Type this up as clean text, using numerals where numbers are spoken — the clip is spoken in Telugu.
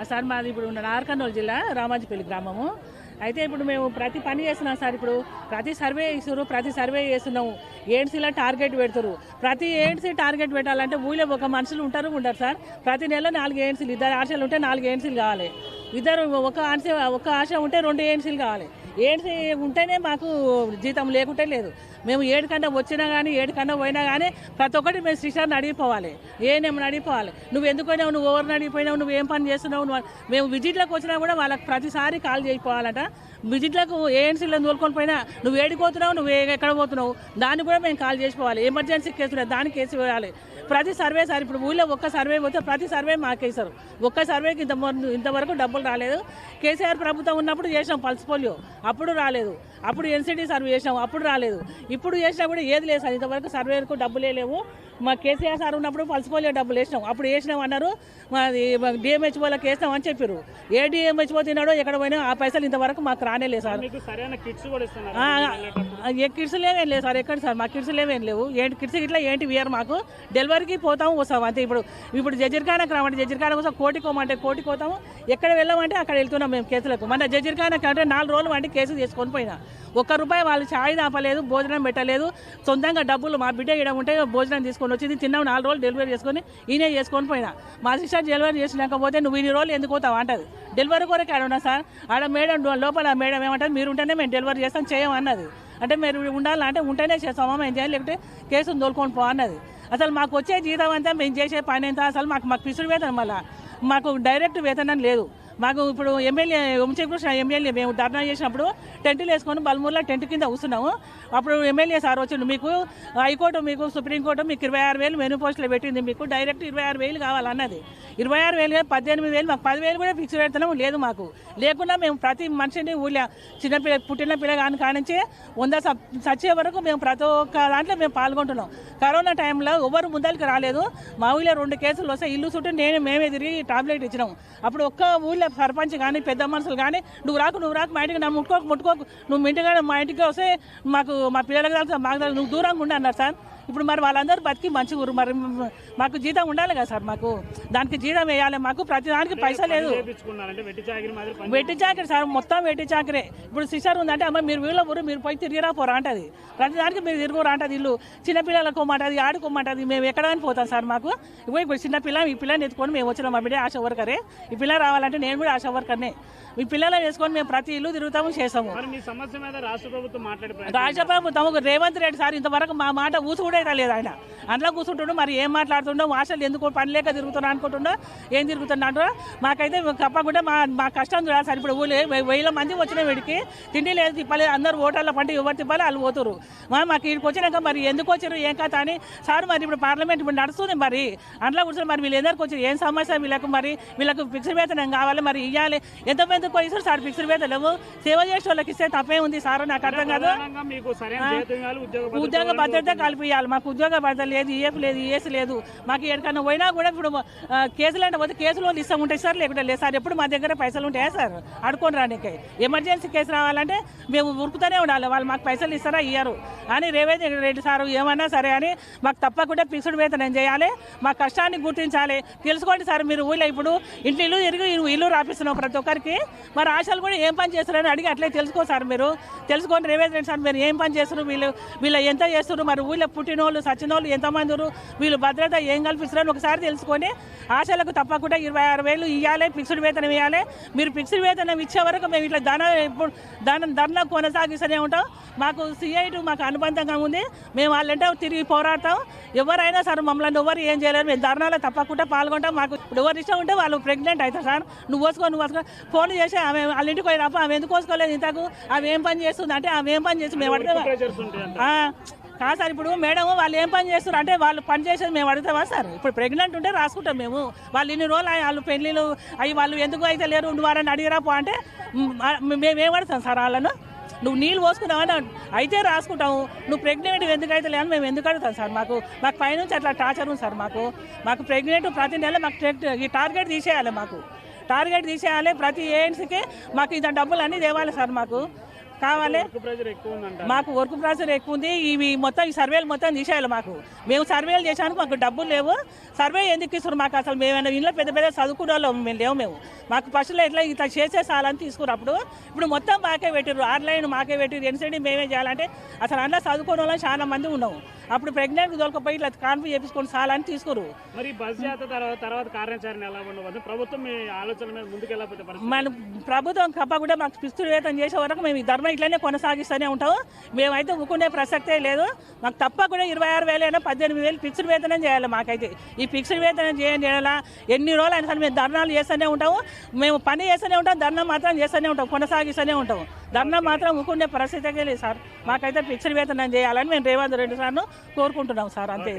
సార్ మాది ఇప్పుడు నార్కర్నూలు జిల్లా రామాజపల్లి గ్రామము. అయితే ఇప్పుడు మేము ప్రతి పని చేస్తున్నాం సార్. ఇప్పుడు ప్రతి సర్వే ఇస్తున్నారు, ప్రతి సర్వే చేస్తున్నాము. ఏఎన్సీలో టార్గెట్ పెడతారు. ప్రతి ఏఎన్సీ టార్గెట్ పెట్టాలంటే ఊళ్ళో ఒక మనుషులు ఉండరు సార్. ప్రతి నెల 4 ఏఎన్సీలు, 2 ఆశలు ఉంటే 4 ఏఎన్సీలు కావాలి. ఇద్దరు ఒక ఆశ ఉంటే 2 ఏఎన్సీలు కావాలి. ఏఎన్సీ ఉంటేనే మాకు జీతం, లేకుంటే లేదు. మేము 7 కన్నా వచ్చినా కానీ 7 కన్నా పోయినా కానీ ప్రతి ఒక్కటి మేము శ్రీశాన్ని అడిగిపోవాలి, ఏనేమని అడిగిపోవాలి. నువ్వు ఎందుకు పోయినావు, నువ్వు ఎవరిని అడిగిపోయినావు, నువ్వు ఏం పని చేస్తున్నావు. మేము విజిట్లకు వచ్చినా కూడా వాళ్ళకి ప్రతిసారి కాల్ చేయిపోవాలట. విజిట్లకు ఏఎన్సీలో తోలుకొని పోయినా నువ్వు ఏడిపోతున్నావు, నువ్వు ఎక్కడ పోతున్నావు, దాన్ని కూడా మేము కాల్ చేసిపోవాలి. ఎమర్జెన్సీ కేసులు దానికి కేసు వేయాలి. ప్రతి సర్వే సార్, ఇప్పుడు ఊళ్ళో ఒక్క సర్వే పోతే ప్రతి సర్వే మాకేసారు. ఒక్క సర్వేకి ఇంతవరకు డబ్బులు రాలేదు. కేసీఆర్ ప్రభుత్వం ఉన్నప్పుడు చేసాం పల్స్ పోలియో, అప్పుడు రాలేదు. అప్పుడు ఎన్సిటీ సర్వే చేసాం, అప్పుడు రాలేదు. ఇప్పుడు చేసినా కూడా ఏది లేదు సార్. ఇంతవరకు సర్వేలకు డబ్బులే లేవు. మా కేసీఆర్ సార్ ఉన్నప్పుడు పల్స్ పోలియో డబ్బులు వేసినాం, అప్పుడు వేసినాం అన్నారు. మాది డిఎంహెచ్ఓలకు వేసినాం అని చెప్పారు. ఏ డిఎంహెచ్ఓ తిన్నాడో ఎక్కడ పోయినా ఆ పైసలు ఇంతవరకు మాకు రానేలేదు సార్. కిట్స్ లేవేం లేదు సార్. ఎక్కడ సార్ మా కిట్స్ లేవేం లేవు. ఏంటి కిట్స్ ఇట్లా ఏంటి వేయరు మాకు. డెలివరీకి పోతాము వస్తాము అంతే. ఇప్పుడు జజీర్ఖానాకి రామంటే జజీర్ఖానా కోసం కోటికోమంటే కోటికి పోతాము. ఎక్కడ వెళ్ళామంటే అక్కడ వెళ్తున్నాం మేము కేసులకు. మన జజీర్ఖానాకి అంటే 4 రోజులు వంటి కేసు తీసుకొని పోయినా ₹1 వాళ్ళు ఛాయ్ ఆపలేదు, భోజనం పెట్టలేదు. సొంతంగా డబ్బులు మా బిడ్డ ఇడ ఉంటే భోజనం తీసుకొని వచ్చింది, తిన్నాం. 4 రోజులు డెలివరీ చేసుకొని ఈయనే చేసుకొని పోయినా. మా సిస్టర్ డెలివరీ చేసినాకపోతే నువ్వు ఇన్ని రోజులు ఎందుకు పోతావు అంటది. డెలివరీ కొరకే ఆడున్నా సార్. ఆడ మేడం లోపల మేడం ఏమంటారు, మీరు ఉంటేనే మేము డెలివరీ చేస్తాం, చేయమన్నది. అంటే మీరు ఉండాలంటే ఉంటేనే చేస్తామా మేము చేయాలి, లేకపోతే కేసును తోలుకొని పో అన్నది. అసలు మాకు వచ్చే జీతం అంతా మేము చేసే పని ఎంత, అసలు మాకు పిసుడు వేతనం, మళ్ళీ మాకు డైరెక్ట్ వేతనం లేదు. మాకు ఇప్పుడు ఎమ్మెల్యే వంశీకృష్ణ ఎమ్మెల్యే మేము ధర్నా చేసినప్పుడు టెంట్లు వేసుకొని బల్మూరులో టెంట్ కింద కూర్చున్నాము. అప్పుడు ఎమ్మెల్యే సార్ వచ్చిండు, మీకు హైకోర్టు మీకు సుప్రీంకోర్టు మీకు 26,000 మెనూ పోస్టులు పెట్టింది, మీకు డైరెక్ట్ 26,000 కావాలన్నది. 26,000 18,000 మాకు 10,000 కూడా ఫిక్స్ పెడతాం లేదు. మాకు లేకుండా మేము ప్రతి మనిషిని ఊళ్ళో చిన్నపిల్ల పుట్టిన పిల్లగాని కానించి 100 చచ్చే వరకు మేము ప్రతి ఒక్క దాంట్లో మేము పాల్గొంటున్నాం. కరోనా టైంలో ఎవరు ముందరికి రాలేదు. మా ఊళ్ళో 2 కేసులు వస్తే ఇల్లు చుట్టూ మేమే తిరిగి టాబ్లెట్ ఇచ్చినాం. అప్పుడు ఒక్క ఊళ్ళో సర్పంచ్ కానీ పెద్ద మనుషులు కానీ నువ్వు రాకు మా ఇంటికి, నా ముట్టుకోకు నువ్వు ఇంటికి మా ఇంటికి వస్తే మాకు మా పిల్లలకు తెలుసు, మాకు తెలుసు, నువ్వు దూరంగా ఉండి అన్నారు సార్. ఇప్పుడు మరి వాళ్ళందరూ బతికి మంచిగా మరి మాకు జీతం ఉండాలి కదా సార్. మాకు దానికి జీతం వేయాలి. మాకు ప్రతి దానికి పైసా లేదు. వెట్టి చాకరీ సార్, మొత్తం వెట్టి చాకరే. ఇప్పుడు సిస్టర్ ఉందంటే అమ్మ మీరు వీళ్ళ ఊరు మీరు పోయి తిరిగిరా పోరా అంటది. ప్రతి దానికి మీరు తిరుగురా అంటది. ఇల్లు చిన్నపిల్లలకు మాటది, ఆడుకోమంటది. మేము ఎక్కడానికి పోతాం సార్. మాకు ఇప్పుడు చిన్నపిల్ల ఈ పిల్లని ఎత్తుకొని మేము వచ్చినాం. మా బిడ్డ ఆశా వర్కరే. ఈ పిల్ల రావాలంటే నేను కూడా ఆశా వర్కర్నే. ఈ పిల్లలు వేసుకొని మేము ప్రతి ఇల్లు తిరుగుతాము, చేస్తాము. రాష్ట్ర ప్రభుత్వం రేవంత్ రెడ్డి సార్ ఇంతవరకు మా మాట ఊసు కూడా లేదు. ఆయన అందులో కూర్చుంటుండో మరి ఏం మాట్లాడుతుండో, ఆశలు ఎందుకు పని లేక తిరుగుతున్నా అనుకుంటుండో, ఏం తిరుగుతున్నట్టు మాకైతే తప్పకుండా మా కష్టం చూడాలి సార్. ఇప్పుడు ఊళ్ళో 1000 మంది వచ్చిన వీడికి తిండి లేదు, తిప్పలేదు. అందరూ ఓటర్ల పంట ఎవరు తిప్పాలి వాళ్ళు పోతురు. మాకు ఇక్కడికి వచ్చినాక మరి ఎందుకు వచ్చారు ఏం కథ అని సార్. మరి ఇప్పుడు పార్లమెంట్ ఇప్పుడు నడుస్తుంది. మరి అందులో కూర్చొని మరి వీళ్ళు ఎందుకు వచ్చారు, ఏం సమస్య వీళ్ళకు, మరి వీళ్ళకు ఫిక్స్డ్ వేతనం కావాలి, మరి ఇవ్వాలి. ఎంతమందికి పోయిస్తారు సార్ ఫిక్స్డ్ వేతనము. సేవ చేసే వాళ్ళకి ఇస్తే తప్పే ఉంది సార్. నాకు అర్థం కాదు. ఉద్యోగ భద్రత కల్పించాలి. మాకు ఉద్యోగ భద్రత లేదు, ఈఎఫ్ లేదు, ఈఎస్ లేదు. మాకు ఎక్కడికన్నా పోయినా కూడా ఇప్పుడు కేసులు అంటే పోతే కేసులో ఇష్టం ఉంటాయి సార్, లేకుంటే లేదు సార్. ఎప్పుడు మా దగ్గర పైసలు ఉంటాయా సార్ అడుకొని రానికి. ఎమర్జెన్సీ కేసు రావాలంటే మేము ఉరుకుతూనే ఉండాలి. వాళ్ళు మాకు పైసలు ఇస్తారా ఇయ్యరు అని రేవంత్ రెడ్డి సార్ ఏమన్నా సరే అని మాకు తప్పకుండా ఫిక్స్డ్ వేతనం చేయాలి. మా కష్టాన్ని గుర్తించాలి. తెలుసుకోండి సార్. మీరు ఊళ్ళో ఇప్పుడు ఇల్లు తిరిగి ఇల్లు రాపిస్తున్నాం ప్రతి ఒక్కరికి. మరి ఆశలు కూడా ఏం పని చేస్తారని అడిగి అట్లే తెలుసుకో సార్. మీరు తెలుసుకోండి రేవంత్ రెడ్డి సార్, మీరు ఏం పని చేస్తున్నారు, వీళ్ళు ఎంత చేస్తున్నారు, మరి ఊళ్ళో పుట్టినోళ్ళు సచ్చినోళ్ళు ఎంతమంది, వీళ్ళు భద్రత ఏం కల్పిస్తున్నారని ఒకసారి తెలుసుకొని ఆశలకు తప్పకుండా 26,000 ఇవ్వాలి, ఫిక్స్డ్ వేతనం ఇవ్వాలి. మీరు ఫిక్స్డ్ వేతనం ఇచ్చే వరకు మేము ఇట్లా ధర్నా కొనసాగిస్తూనే ఉంటాం. మాకు సిఐటు మాకు అనుబంధంగా ఉంది. మేము వాళ్ళంటే తిరిగి పోరాడతాం. ఎవరైనా సరే మమ్మల్ని ఎవరు ఏం చేయలేరు. మేము ధర్నాలో తప్పకుండా పాల్గొంటాం. మాకు ఇప్పుడు ఎవరు ఇష్టం ఉంటే వాళ్ళు ప్రెగ్నెంట్ అవుతారు సార్. నువ్వు వేసుకో ఫోన్ చేసి ఆమె వాళ్ళ ఇంటికి పోయినప్ప ఆమె ఎందుకు వేసుకోలేదు ఇంతకు, ఆమె ఏం పని చేస్తుంది అంటే ఆమె ఏం పని చేసి మేము అడుగుతాం కాదు సార్. ఇప్పుడు మేడం వాళ్ళు ఏం పని చేస్తారు అంటే వాళ్ళు పని చేసేది మేము అడుగుతామా సార్. ఇప్పుడు ప్రెగ్నెంట్ ఉంటే రాసుకుంటాం మేము. వాళ్ళు ఇన్ని రోజులు వాళ్ళు పెళ్ళిళ్ళు అవి వాళ్ళు ఎందుకు అయితే లేరు ఉండివారని అడిగిరా పో అంటే మేమేం అడుగుతాం సార్ వాళ్ళను. నువ్వు నీళ్ళు పోసుకున్నావని అయితే రాసుకుంటాము, నువ్వు ప్రెగ్నెంట్ ఎందుకు అయితే లేదని మేము ఎందుకు అడుగుతాం సార్. మాకు పైనుంచి అట్లా టార్చర్ ఉంది సార్. మాకు ప్రెగ్నెంట్ ప్రతి నెల మాకు ఈ టార్గెట్ తీసేయాలి. మాకు టార్గెట్ తీసేయాలి. ప్రతి ఏఎన్సీకి మాకు ఇంత డబ్బులు అన్నీ తేవాలి సార్. మాకు కావాలి. ప్రెజర్ ఎక్కువ ఉందంట. మాకు వర్క్ ప్రెషర్ ఎక్కువ ఉంది. ఇవి మొత్తం ఈ సర్వేలు మొత్తం తీసేయాలి మాకు. మేము సర్వేలు చేసానికి మాకు డబ్బులు లేవు. సర్వే ఎందుకు ఇస్తారు మాకు? అసలు మేమైనా ఇంట్లో పెద్ద పెద్ద చదువుకునే వాళ్ళం మేము లేవు. మాకు ఫస్ట్లో ఇట్లా చేసే సాలని తీసుకురు. ఇప్పుడు మొత్తం మాకే పెట్టారు, ఆన్లైన్ మాకే పెట్టారు. ఎన్సీడీ మేమే చేయాలంటే అసలు అందులో చదువుకునే వాళ్ళం చాలా మంది ఉన్నాము. అప్పుడు ప్రెగ్నెంట్ దొరకపోయి ఇట్లా కాన్ఫీ చేపించుకొని సాలని తీసుకురు. మరి బస్ జాత తర్వాత కార్యాచరణ ఎలా ఉండవచ్చు? ప్రభుత్వం మీ ఆలోచన మీద ముందుకు వెళ్ళకపోతే మన ప్రభుత్వం తప్పకుండా మాకు పిస్తులు వేతనం చేసే వరకు మేము ఈ ధర్మం ఇట్లనే కొనసాగిస్తూనే ఉంటాము. మేమైతే ఊరుకునే ప్రసక్తే లేదు. మాకు తప్పకుండా 26,000 అయినా 18,000 ఫిక్స్డ్ వేతనం చేయాలి. మాకైతే ఈ ఫిక్స్డ్ వేతనం చేయాలా ఎన్ని రోజులు అయినా సరే మేము ధర్నాలు చేస్తూనే ఉంటాము. మేము పని చేస్తూనే ఉంటాం, ధర్నా మాత్రం చేస్తూనే ఉంటాం, కొనసాగిస్తూనే ఉంటాం. ధర్నా మాత్రం ఊరుకునే పరిస్థితే లేదు సార్. మాకైతే ఫిక్స్డ్ వేతనం చేయాలని మేము రేవంత్ రెడ్డి సార్ను కోరుకుంటున్నాం సార్. అంతే.